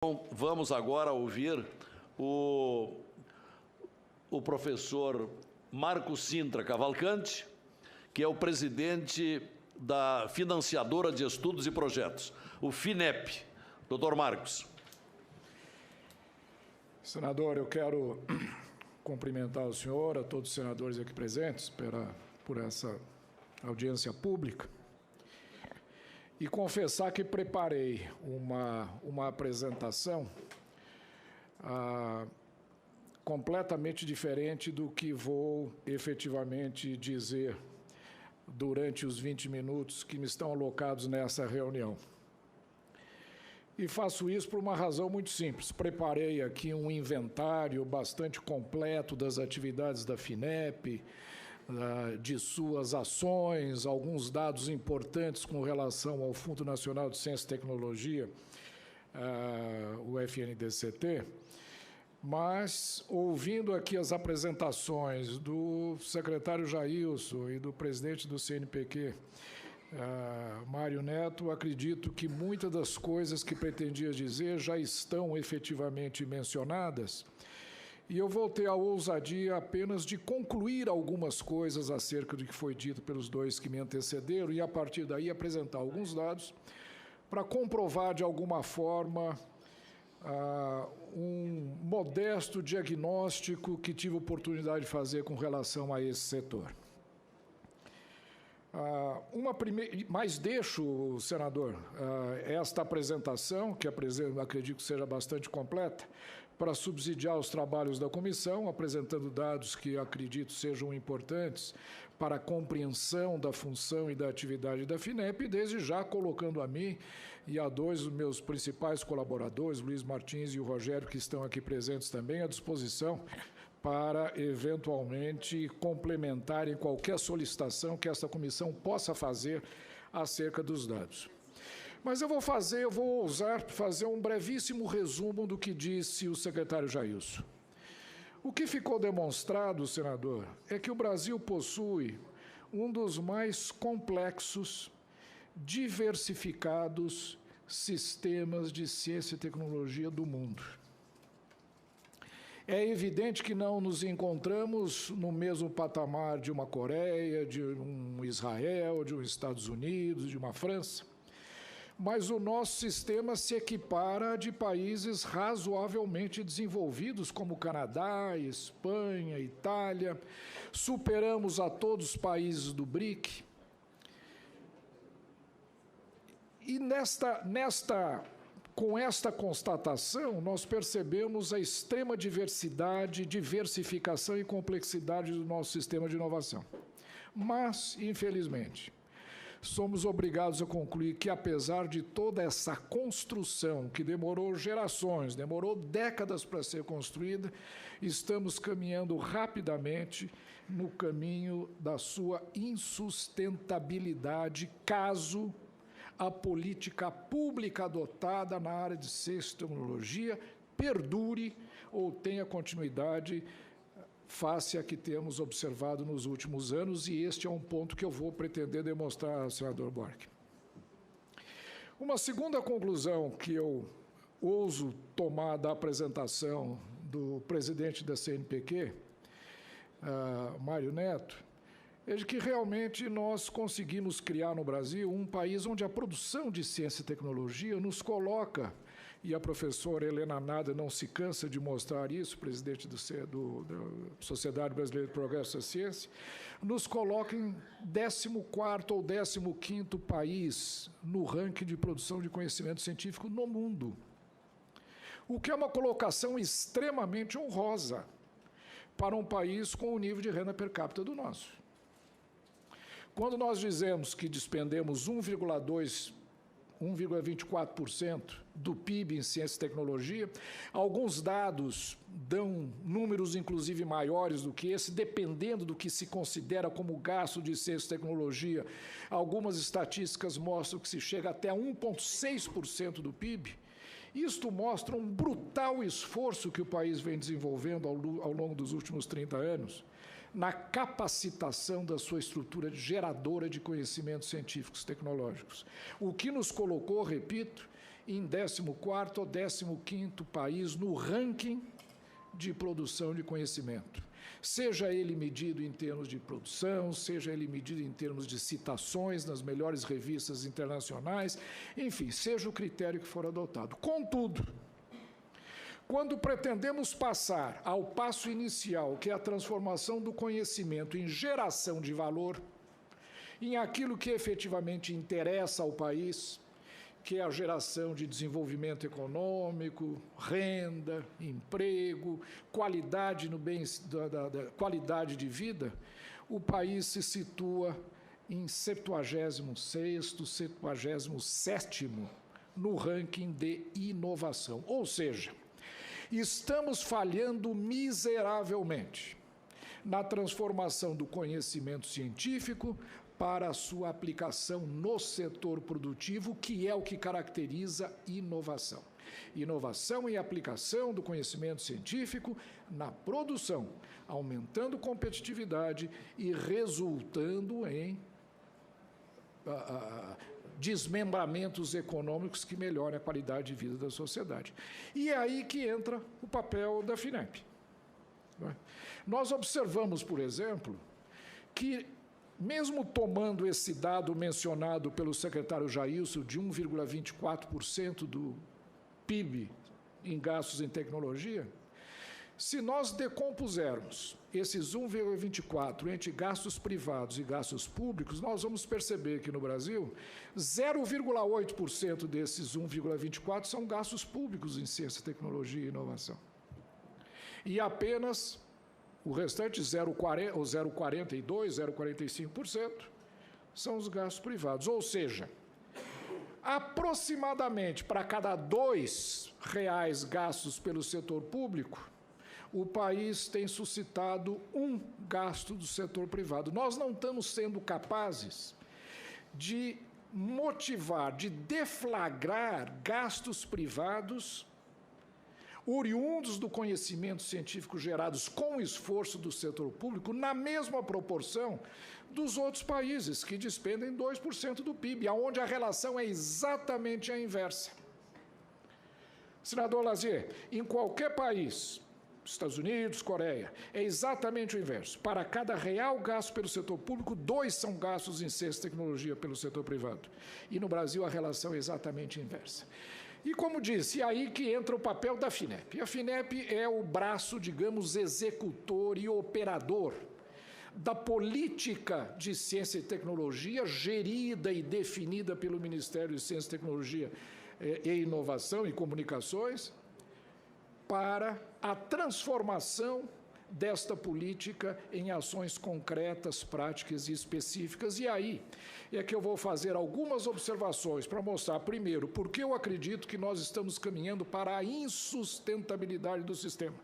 Então, vamos agora ouvir o professor Marcos Sintra Cavalcante, que é o presidente da Financiadora de Estudos e Projetos, o FINEP. Doutor Marcos. Senador, eu quero cumprimentar o senhor, a todos os senadores aqui presentes, por essa audiência pública, e confessar que preparei uma apresentação completamente diferente do que vou efetivamente dizer durante os 20 minutos que me estão alocados nessa reunião. E faço isso por uma razão muito simples. Preparei aqui um inventário bastante completo das atividades da FINEP, de suas ações, alguns dados importantes com relação ao Fundo Nacional de Ciência e Tecnologia, o FNDCT, mas, ouvindo aqui as apresentações do secretário Jailson e do presidente do CNPq, Mário Neto, acredito que muitas das coisas que pretendia dizer já estão efetivamente mencionadas, e eu vou ter a ousadia apenas de concluir algumas coisas acerca do que foi dito pelos dois que me antecederam e, a partir daí, apresentar alguns dados para comprovar, de alguma forma, um modesto diagnóstico que tive oportunidade de fazer com relação a esse setor. Mas deixo, senador, esta apresentação, que acredito que seja bastante completa, para subsidiar os trabalhos da comissão, apresentando dados que acredito sejam importantes para a compreensão da função e da atividade da FINEP, e desde já colocando a mim e a dois dos meus principais colaboradores, Luiz Martins e o Rogério, que estão aqui presentes também, à disposição para, eventualmente, complementarem qualquer solicitação que esta comissão possa fazer acerca dos dados. Mas eu vou ousar fazer um brevíssimo resumo do que disse o secretário Jailson. O que ficou demonstrado, senador, é que o Brasil possui um dos mais complexos, diversificados sistemas de ciência e tecnologia do mundo. É evidente que não nos encontramos no mesmo patamar de uma Coreia, de um Israel, de um Estados Unidos, de uma França, mas o nosso sistema se equipara de países razoavelmente desenvolvidos, como Canadá, Espanha, Itália. Superamos a todos os países do BRIC. E com esta constatação, nós percebemos a extrema diversificação e complexidade do nosso sistema de inovação. Mas, infelizmente, somos obrigados a concluir que, apesar de toda essa construção, que demorou gerações, demorou décadas para ser construída, estamos caminhando rapidamente no caminho da sua insustentabilidade, caso a política pública adotada na área de ciência e tecnologia perdure ou tenha continuidade face a que temos observado nos últimos anos, e este é um ponto que eu vou pretender demonstrar, senador Buarque. Uma segunda conclusão que eu ouso tomar da apresentação do presidente da CNPq, Mário Neto, é de que realmente nós conseguimos criar no Brasil um país onde a produção de ciência e tecnologia nos coloca, e a professora Helena Nada não se cansa de mostrar isso, presidente da Sociedade Brasileira de Progresso da Ciência, nos coloca em 14º ou 15º país no ranking de produção de conhecimento científico no mundo, o que é uma colocação extremamente honrosa para um país com o nível de renda per capita do nosso. Quando nós dizemos que despendemos 1,24% do PIB em ciência e tecnologia, alguns dados dão números, inclusive, maiores do que esse, dependendo do que se considera como gasto de ciência e tecnologia. Algumas estatísticas mostram que se chega até 1,6% do PIB. Isto mostra um brutal esforço que o país vem desenvolvendo ao longo dos últimos 30 anos na capacitação da sua estrutura geradora de conhecimentos científicos e tecnológicos. O que nos colocou, repito, em 14º ou 15º país no ranking de produção de conhecimento. Seja ele medido em termos de produção, seja ele medido em termos de citações nas melhores revistas internacionais, enfim, seja o critério que for adotado. Contudo, quando pretendemos passar ao passo inicial, que é a transformação do conhecimento em geração de valor, em aquilo que efetivamente interessa ao país, que é a geração de desenvolvimento econômico, renda, emprego, qualidade no bem, qualidade de vida, o país se situa em 76º, 77º no ranking de inovação. Ou seja, estamos falhando miseravelmente na transformação do conhecimento científico para a sua aplicação no setor produtivo, que é o que caracteriza inovação. Inovação e aplicação do conhecimento científico na produção, aumentando competitividade e resultando em desmembramentos econômicos que melhorem a qualidade de vida da sociedade. E é aí que entra o papel da FINEP. Nós observamos, por exemplo, que mesmo tomando esse dado mencionado pelo secretário Jailson de 1,24% do PIB em gastos em tecnologia, se nós decompusermos esses 1,24% entre gastos privados e gastos públicos, nós vamos perceber que no Brasil, 0,8% desses 1,24% são gastos públicos em ciência, tecnologia e inovação. E apenas o restante, 0,42%, 0,45%, são os gastos privados. Ou seja, aproximadamente para cada R$ gastos pelo setor público, o país tem suscitado um gasto do setor privado. Nós não estamos sendo capazes de motivar, de deflagrar gastos privados oriundos do conhecimento científico gerados com o esforço do setor público na mesma proporção dos outros países, que despendem 2% do PIB, onde a relação é exatamente a inversa. Senador Lazier, em qualquer país, Estados Unidos, Coreia, é exatamente o inverso. Para cada real gasto pelo setor público, 2 são gastos em ciência e tecnologia pelo setor privado. E no Brasil a relação é exatamente inversa. E, como disse, é aí que entra o papel da FINEP. A FINEP é o braço, digamos, executor e operador da política de ciência e tecnologia gerida e definida pelo Ministério de Ciência, Tecnologia e Inovação e Comunicações para a transformação desta política em ações concretas, práticas e específicas. E aí é que eu vou fazer algumas observações para mostrar, primeiro, por que eu acredito que nós estamos caminhando para a insustentabilidade do sistema.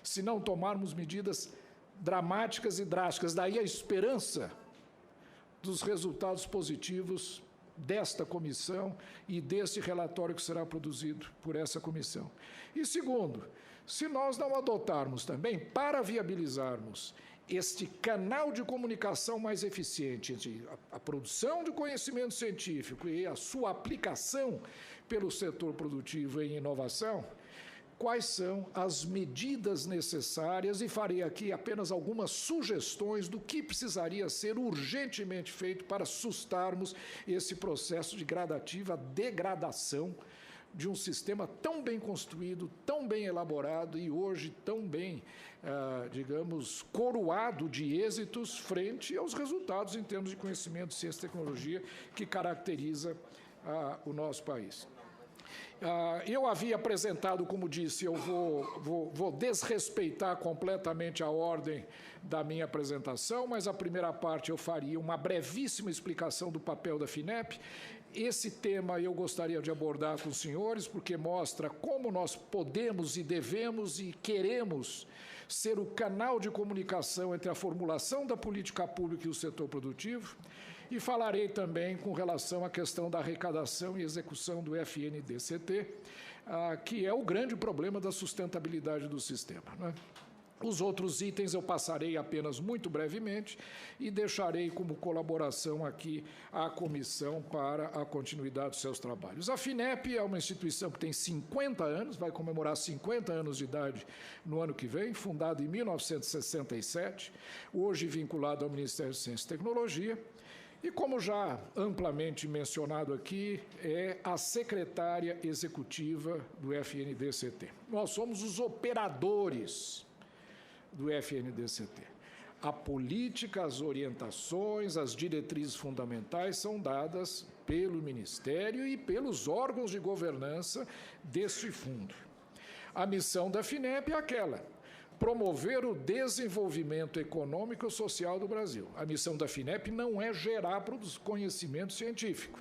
Se não tomarmos medidas dramáticas e drásticas, daí a esperança dos resultados positivos desta comissão e desse relatório que será produzido por essa comissão. E segundo, se nós não adotarmos também, para viabilizarmos este canal de comunicação mais eficiente entre a produção de conhecimento científico e a sua aplicação pelo setor produtivo em inovação, quais são as medidas necessárias, e farei aqui apenas algumas sugestões do que precisaria ser urgentemente feito para sustarmos esse processo de gradativa degradação de um sistema tão bem construído, tão bem elaborado e hoje tão bem, digamos, coroado de êxitos frente aos resultados em termos de conhecimento, ciência e tecnologia que caracteriza o nosso país. Eu havia apresentado, como disse, eu vou desrespeitar completamente a ordem da minha apresentação, mas a primeira parte eu faria uma brevíssima explicação do papel da FINEP. Esse tema eu gostaria de abordar com os senhores, porque mostra como nós podemos e devemos e queremos ser o canal de comunicação entre a formulação da política pública e o setor produtivo. E falarei também com relação à questão da arrecadação e execução do FNDCT, que é o grande problema da sustentabilidade do sistema, né? Os outros itens eu passarei apenas muito brevemente e deixarei como colaboração aqui à comissão para a continuidade dos seus trabalhos. A FINEP é uma instituição que tem 50 anos, vai comemorar 50 anos de idade no ano que vem, fundada em 1967, hoje vinculada ao Ministério de Ciência e Tecnologia. E, como já amplamente mencionado aqui, é a secretária executiva do FNDCT. Nós somos os operadores do FNDCT. A política, as orientações, as diretrizes fundamentais são dadas pelo Ministério e pelos órgãos de governança deste fundo. A missão da FINEP é aquela: promover o desenvolvimento econômico e social do Brasil. A missão da FINEP não é gerar conhecimento científico.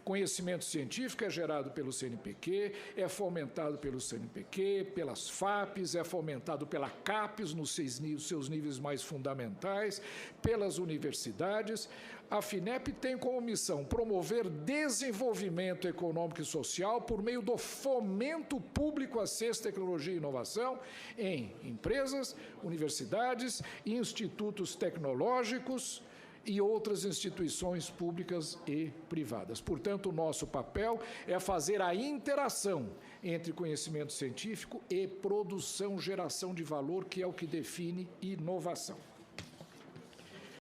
Conhecimento científico é gerado pelo CNPq, é fomentado pelo CNPq, pelas FAPES, é fomentado pela CAPES nos seus níveis mais fundamentais, pelas universidades. A FINEP tem como missão promover desenvolvimento econômico e social por meio do fomento público à ciência, tecnologia e inovação em empresas, universidades, institutos tecnológicos e outras instituições públicas e privadas. Portanto, o nosso papel é fazer a interação entre conhecimento científico e produção, geração de valor, que é o que define inovação.